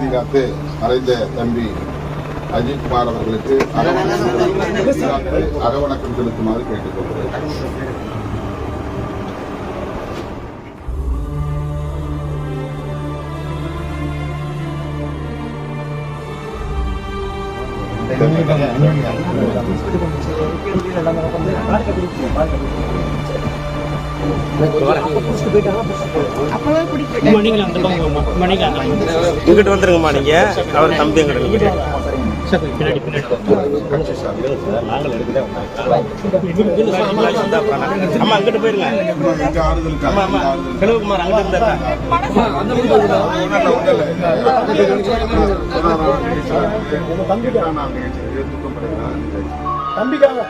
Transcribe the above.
அமைதி காத்து மறைந்த தம்பி அஜித் குமார் அவர்களுக்கு அகவணக்கம் செலுத்துமாறு கேட்டுக்கொள்கிறேன். இங்கிட்டு வந்துருங்கம்மா, நீங்க அவர் தம்பி எங்கிட்ட அம்மா அங்கிட்டு போயிருங்க. கிழவுக்குமார் அங்கிட்டு தம்பிக்காக